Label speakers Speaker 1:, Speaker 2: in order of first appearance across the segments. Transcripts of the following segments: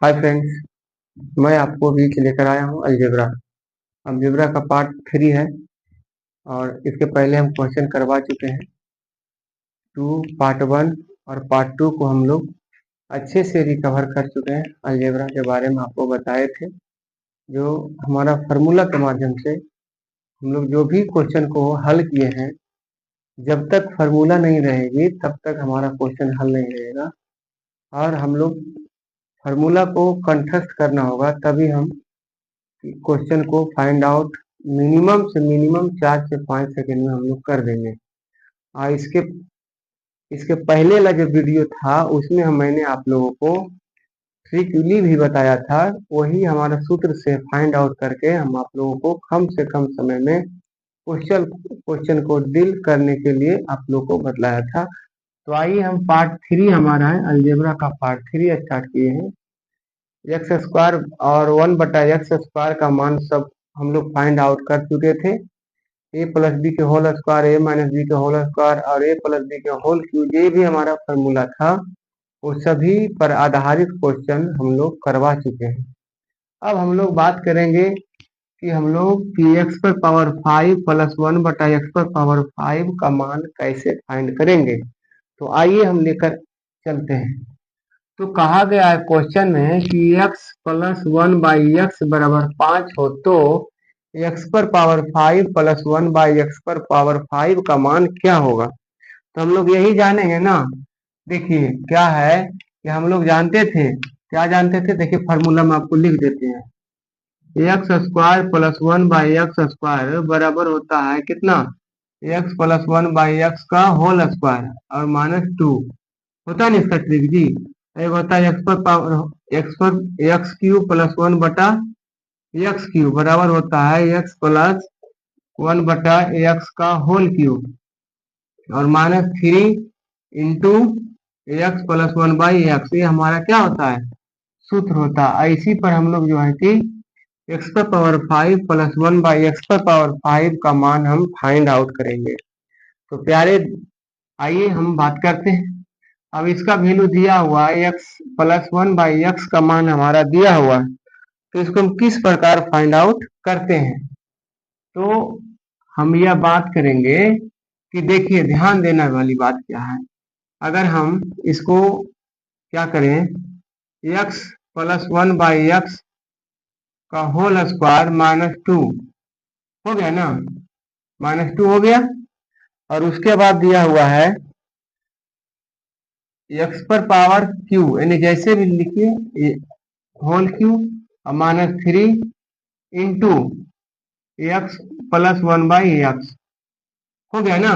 Speaker 1: Hi friends, मैं आपको बीच लेकर आया हूँ अलजेब्रा। अलजेब्रा का पार्ट 3 है और इसके पहले हम क्वेश्चन करवा चुके हैं। पार्ट 1 और पार्ट 2 को हम लोग अच्छे से रिकवर कर चुके हैं। अलजेब्रा के बारे में आपको बताए थे, जो हमारा फार्मूला के माध्यम से हम लोग जो भी क्वेश्चन को हल किए हैं, जब तक फार्मूला नहीं रहेगी तब तक हमारा क्वेश्चन हल नहीं रहेगा। और हम लोग फार्मूला को कंठस्थ करना होगा, तभी हम क्वेश्चन को फाइंड आउट मिनिमम से मिनिमम 4 से 5 सेकंड में हम लोग कर देंगे। और इसके पहले वाला जो वीडियो था उसमें मैंने आप लोगों को ट्रिकली भी बताया था। वही हमारा सूत्र से फाइंड आउट करके हम आप लोगों को कम से कम समय में क्वेश्चन को डील करने के लिए आप लोगों को बतलाया था। तो आइए हम पार्ट 3 हमारा है, अलजेब्रा का पार्ट 3 स्टार्ट किए हैं। एक्स स्क्वायर और 1/x² का मान सब हम लोग फाइंड आउट कर चुके थे। a प्लस बी के whole square, a minus B के होल स्क्वायर और a प्लस बी के होल क्यूब, ये भी हमारा फॉर्मूला था। वो सभी पर आधारित क्वेश्चन हम लोग करवा चुके हैं। अब हम लोग बात करेंगे कि हम लोग कि x पर पावर 5 प्लस 1/x पर पावर 5 का मान कैसे फाइंड करेंगे। तो आइए हम लेकर चलते हैं। तो कहा गया है क्वेश्चन में कि x प्लस 1/x बराबर 5 हो तो x पर पावर 5 प्लस 1/x पर पावर 5 का मान क्या होगा। तो हम लोग यही जानेंगे ना। देखिए क्या है कि हम लोग जानते थे, क्या जानते थे, देखिए फार्मूला में आपको लिख देते हैं। x² प्लस 1/x² बराबर होता है कितना, x प्लस 1/x का होल स्क्वायर और -2 होता है ना इसका ट्रिक जी। एक होता है एक्स पर power x cube plus 1/x³ बराबर होता है x प्लस 1/x का होल क्यूब और -3 इंटू एक्स प्लस 1/x। ये हमारा क्या होता है, सूत्र होता है। इसी पर हम लोग जो है कि x पर पावर 5 प्लस 1/x पर पावर 5 का मान हम फाइंड आउट करेंगे। तो प्यारे आइए हम बात करते हैं। अब इसका वैल्यू दिया हुआ है, x प्लस 1/x का मान हमारा दिया हुआ है, तो इसको हम किस प्रकार फाइंड आउट करते हैं। तो हम यह बात करेंगे कि देखिए ध्यान देने वाली बात क्या है। अगर हम इसको क्या करें, x प्लस 1/x का होल स्क्वायर -2 हो गया ना, -2 हो गया। और उसके बाद दिया हुआ है x पर पावर q, यानी जैसे भी लिखिए होल क्यूब और -3 इंटू एक्स प्लस 1/x हो गया ना।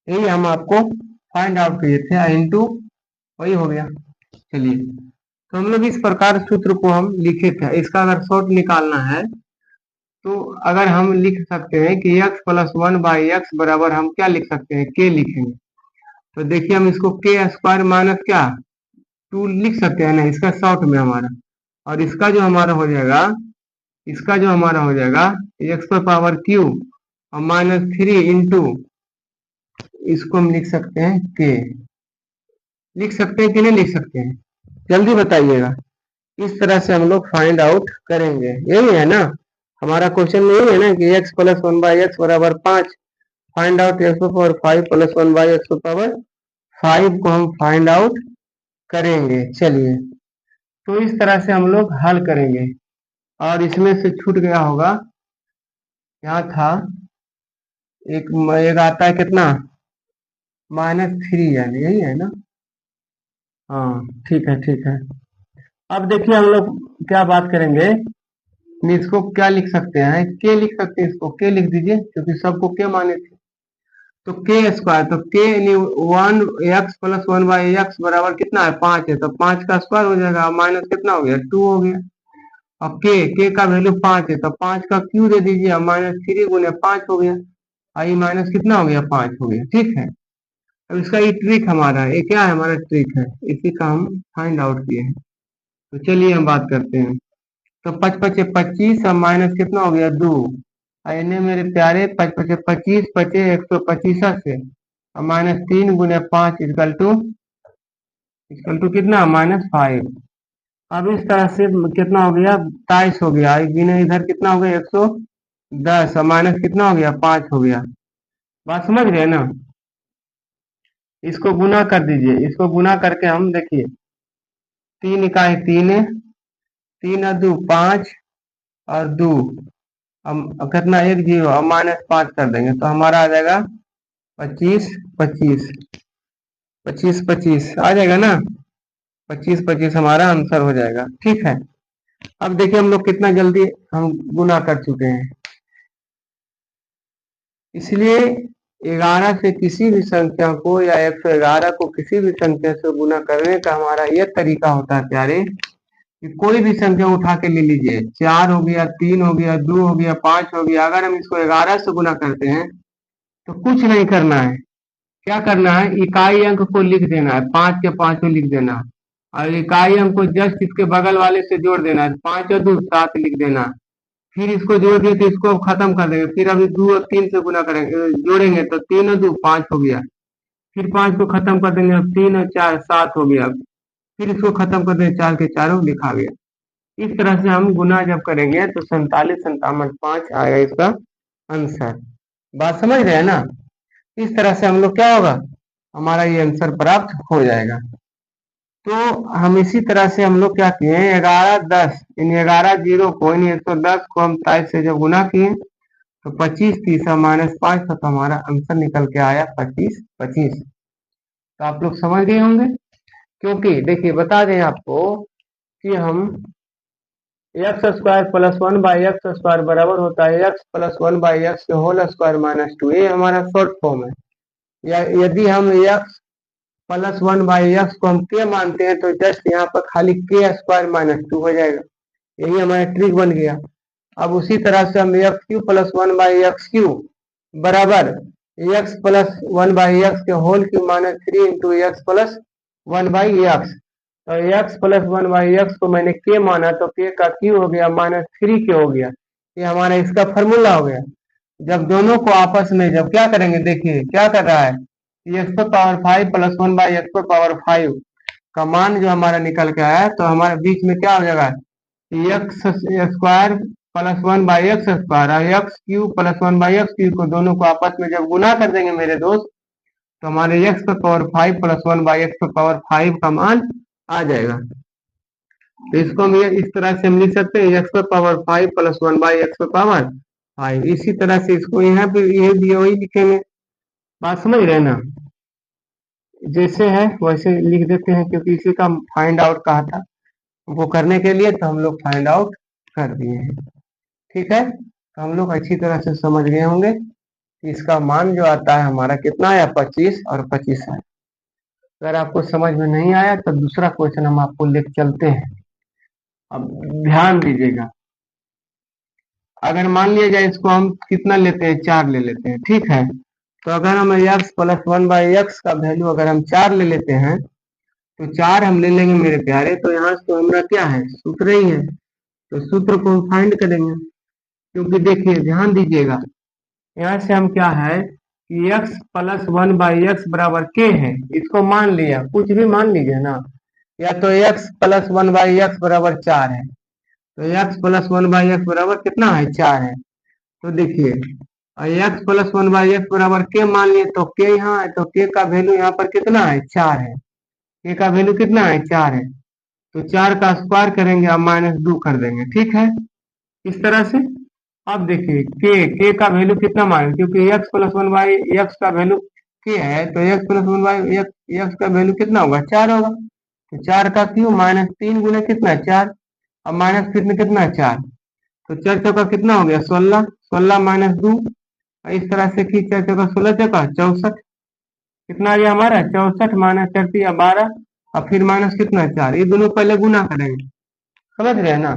Speaker 1: यही हम आपको फाइंड आउट किए थे, इंटू वही हो गया। चलिए तो हम लोग इस प्रकार सूत्र को हम लिखे थे। इसका अगर शॉर्ट निकालना है तो अगर हम लिख सकते हैं कि x प्लस 1/x बराबर हम क्या लिख सकते हैं, k लिखेंगे। तो देखिए हम इसको k² माइनस क्या 2 लिख सकते हैं ना, इसका शॉर्ट में हमारा। और इसका जो हमारा हो जाएगा, इसका जो हमारा हो जाएगा x पर पावर q और -3 इंटू, इसको हम लिख सकते हैं k। लिख सकते हैं कि नहीं लिख सकते हैं, जल्दी बताइएगा। इस तरह से हम लोग फाइंड आउट करेंगे। यही है ना हमारा क्वेश्चन में, यही है ना कि x प्लस 1/x बराबर 5 find out x power 5 plus 1/x power 5 को हम फाइंड आउट करेंगे। चलिए तो इस तरह से हम लोग हल करेंगे। और इसमें से छूट गया होगा, क्या था, एक आता है कितना, -3, यानी यही है ना। हाँ ठीक है ठीक है। अब देखिए हम लोग क्या बात करेंगे, इसको क्या लिख सकते हैं, के लिख सकते हैं, इसको के लिख दीजिए क्योंकि सबको के माने थे। तो k², तो k यानी 1x प्लस 1/x बराबर कितना है, 5 है, तो 5 का स्क्वायर हो जाएगा, माइनस कितना हो गया, 2 हो गया। अब k का वैल्यू 5 है, तो 5 का क्यू दे दीजिए, -3 गुने 5 हो गया। आई माइनस कितना हो गया, 5 हो गया। ठीक है, अब इसका ये ट्रिक हमारा है, ये क्या है, हमारा ट्रिक है, इसी का हम फाइंड आउट किए हैं। तो चलिए हम बात करते हैं। तो 5 5 25 और माइनस कितना हो गया, 2। आइए मेरे प्यारे, 5 5 25 बचे 125 से और -3 गुने 5 इक्वल टू कितना, -5। अब इस तरह से कितना हो गया, 27 हो गया, इधर कितना हो गया, 110, और माइनस कितना हो गया, 5 हो गया। बात समझ रहे हैं ना? इसको गुना कर दीजिए, इसको गुना करके हम देखिए, 3 तीन, 3 और 2 5, और 2, अब कितना, 1 0, अब -5 कर देंगे तो हमारा आ जाएगा 25 25, 25 25 आ जाएगा ना, 25 25 हमारा आंसर हो जाएगा। ठीक है, अब देखिए हम लोग कितना जल्दी हम गुना कर चुके हैं। इसलिए 11 से किसी भी संख्या को या 111 को किसी भी संख्या से गुना करने का हमारा यह तरीका होता है प्यारे, कि कोई भी संख्या उठा के ले लीजिए, 4 हो गया, 3 हो गया, 2 हो गया, 5 हो गया, अगर हम इसको 11 से गुना करते हैं तो कुछ नहीं करना है। क्या करना है, इकाई अंक को लिख देना है, 5 के 5 लिख देना है, और इकाई अंक को जस्ट इसके बगल वाले से जोड़ देना है, 5 और 2 7 लिख देना है। फिर इसको जोड़ दिए तो इसको खत्म कर देंगे, फिर अभी 2 और 3 से गुना करेंगे, जोड़ेंगे तो 3 और 2 5 हो गया, फिर 5 को खत्म कर देंगे, 3 और 4 7 हो गया, फिर इसको खत्म कर देंगे, 4 के चारों लिखा गया। इस तरह से हम गुना जब करेंगे तो 47 57 5 आएगा इसका आंसर। बात समझ रहे हैं ना? इस तरह से हम लोग क्या होगा, हमारा ये आंसर प्राप्त हो जाएगा। तो हम इसी तरह से हम लोग क्या किए, 11 10, इन 11 जीरो को, इन 110 को हम 23 से जब गुना किए तो 25 30 -5 था, तो हमारा आंसर निकल के आया 25 25। तो आप लोग समझ गए होंगे, क्योंकि देखिए बता दें आपको कि हम x² + 1/x² बराबर होता है x + 1/x के होल स्क्वायर -2, ये हमारा शॉर्ट फॉर्म है। या यदि हम x + 1/x को हम k मानते हैं तो जस्ट यहाँ पर खाली k² -2 हो जाएगा, यही हमारा ट्रिक बन गया। अब उसी तरह से हम x³ + 1/x³ बराबर x + 1/x के होल क्यूब -3 × x + 1/x, तो x + 1/x को मैंने k माना तो k का क्यू हो गया -3k हो गया, ये हमारा इसका फॉर्मूला हो गया। जब दोनों को आपस में जब क्या करेंगे, देखिए क्या कर रहा है, x⁵ + 1/x⁵ का मान जो हमारा निकल के आया, तो हमारे बीच में क्या हो जाएगा, x² + 1/x² और x³ + 1/x³ को दोनों को आपस में जब गुना कर देंगे मेरे दोस्त, तो हमारे x⁵ + 1/x⁵ का मान आ जाएगा। तो इसको हम इस तरह से हम लिख सकते हैं, x⁵ + 1/x⁵। इसी तरह से इसको यहाँ पे ये भी वही लिखेंगे। बात समझ रहे हैं ना? जैसे है वैसे लिख देते हैं, क्योंकि इसी का फाइंड आउट कहा था वो करने के लिए, तो हम लोग फाइंड आउट कर दिए हैं। ठीक है, तो हम लोग अच्छी तरह से समझ गए होंगे कि इसका मान जो आता है हमारा कितना आया, 25 और 25 है। अगर आपको समझ में नहीं आया तो दूसरा क्वेश्चन हम आपको लेके चलते हैं। अब ध्यान दीजिएगा, अगर मान लिया जाए इसको हम कितना लेते हैं, 4 ले लेते हैं, ठीक है। तो अगर हम x + 1/x का वैल्यू अगर हम 4 ले लेते हैं, तो 4 हम ले लेंगे मेरे प्यारे, तो यहाँ से तो हमारा क्या है, सूत्र ही है, तो सूत्र को हम फाइंड करेंगे। क्योंकि देखिए ध्यान दीजिएगा, यहाँ से हम क्या है कि x + 1/x बराबर k है, इसको मान लिया, कुछ भी मान लीजिए ना, या तो x + 1/x बराबर 4 है, तो x + 1/x बराबर कितना है, 4 है। तो देखिए x + 1/x बराबर k मान लिए, तो k यहाँ है, तो k का वैल्यू यहाँ पर कितना है, 4 है, k का वैल्यू कितना है, 4 है, तो 4 का स्क्वायर करेंगे और -2 कर देंगे, ठीक है, इस तरह से। अब देखिए k का वैल्यू कितना माने, क्योंकि x + 1/x का वैल्यू k है, तो x + 1/x का वैल्यू कितना होगा, 4 होगा, तो 4 का क्यू -3 गुना कितना, 4, अब माइनस फिर में कितना, 4, तो 4 चौका कितना हो गया, 16, 16 - 2, इस तरह से कि 4 चौका 16 चौका 64, कितना आ गया हमारा, 64 -4 12, और फिर माइनस कितना, 4, ये दोनों पहले गुना करेंगे, समझ रहे हैं ना।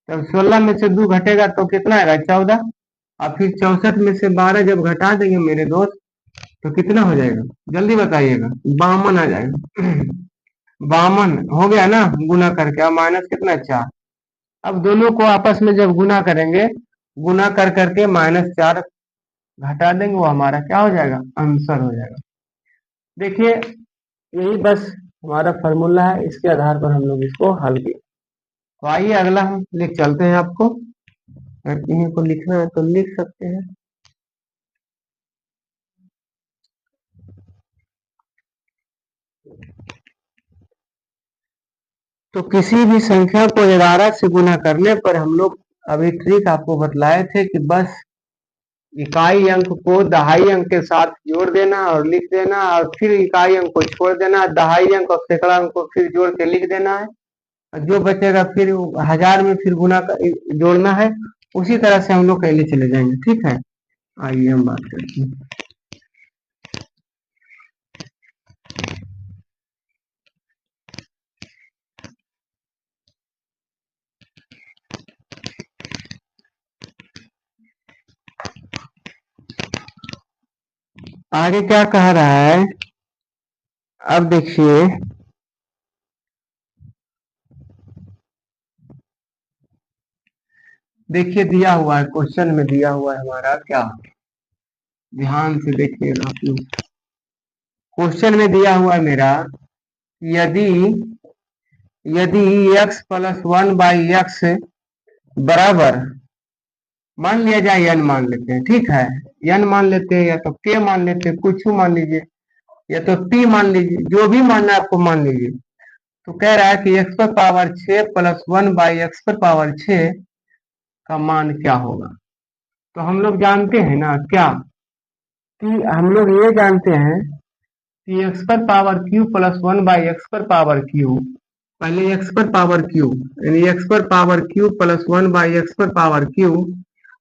Speaker 1: जब 16 में से 2 घटेगा तो कितना आएगा, 14, और फिर 64 में से 12 जब घटा देंगे मेरे दोस्त, तो कितना हो जाएगा, जल्दी बताइएगा, 52 आ जाएगा। 52 हो गया ना गुना करके, और माइनस कितना, 4। अब दोनों को आपस में जब गुना करेंगे, गुना कर करके -4 घटा देंगे, वो हमारा क्या हो जाएगा, आंसर हो जाएगा। देखिए यही बस हमारा फॉर्मूला है, इसके आधार पर हम लोग इसको हल किए। तो आइए अगला हम लिख चलते हैं आपको, अगर इन्हीं को लिखना है तो लिख सकते हैं। तो किसी भी संख्या को 11 से गुना करने पर हम लोग अभी ट्रिक आपको बतलाए थे कि बस इकाई अंक को दहाई अंक के साथ जोड़ देना और लिख देना, और फिर इकाई अंक को छोड़ देना, दहाई अंक और सैकड़ा अंक को फिर जोड़ के लिख देना है, और जो बचेगा फिर 1000 में फिर जोड़ना है। उसी तरह से हम लोग पहले चले जाएंगे, ठीक है। आइए हम बात करते हैं। आगे क्या कह रहा है, अब देखिए, देखिए दिया हुआ है, क्वेश्चन में दिया हुआ है हमारा क्या, ध्यान से देखिएगा आप लोग। क्वेश्चन में दिया हुआ है मेरा, यदि यदि x प्लस 1/x बराबर, मान लिया जाए n मान लेते हैं, ठीक है, n मान लेते हैं या तो k मान लेते हैं, कुछ मान लीजिए, या तो p मान लीजिए, जो भी मानना है आपको मान लीजिए। तो कह रहा है कि x पर पावर 6 प्लस 1/x पर पावर 6 का मान क्या होगा। तो हम लोग जानते हैं ना क्या, कि हम लोग ये जानते हैं कि x पर पावर q प्लस 1/x पर पावर q, पहले x पर पावर q, यानी x पर पावर q प्लस 1/x पर पावर q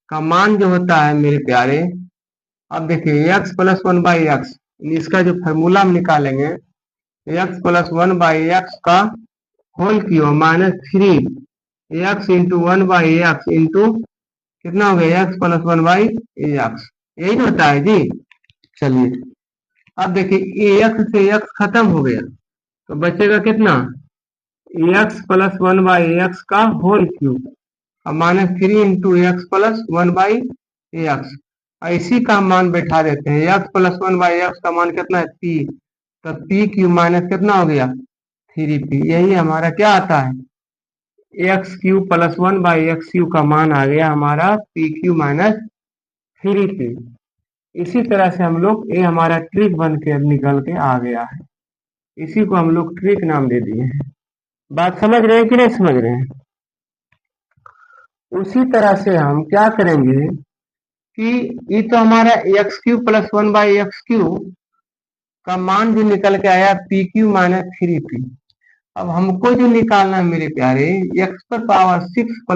Speaker 1: का मान जो होता है मेरे प्यारे, अब देखिए x प्लस 1/x, इसका जो फॉर्मूला हम निकालेंगे, x प्लस 1/x का whole cube -3 x into 1/x into कितना हो गया, x प्लस 1/x, यही होता है जी। चलिए अब देखिए ax से x खत्म हो गया, तो बचेगा कितना, x प्लस 1/x का होल क्यूब और -3 इंटू एक्स प्लस 1/x, इसी का मान बैठा देते हैं। x प्लस 1/x का मान कितना है, p, तो p क्यू माइनस कितना हो गया, 3p, यही हमारा क्या आता है, x Q plus 1/x Q का मान आ गया हमारा पी क्यू माइनस 3p। इसी तरह से हम लोग, ये हमारा ट्रिक बन के निकल के आ गया है, इसी को हम लोग ट्रिक नाम दे दिए हैं। बात समझ रहे हैं कि नहीं समझ रहे हैं। उसी तरह से हम क्या करेंगे कि ये तो हमारा x Q plus 1/x Q का मान जो निकल के आया पी क्यू माइनस 3p। अब हमको जो निकालना है मेरे प्यारे, एक्स पर पावर 6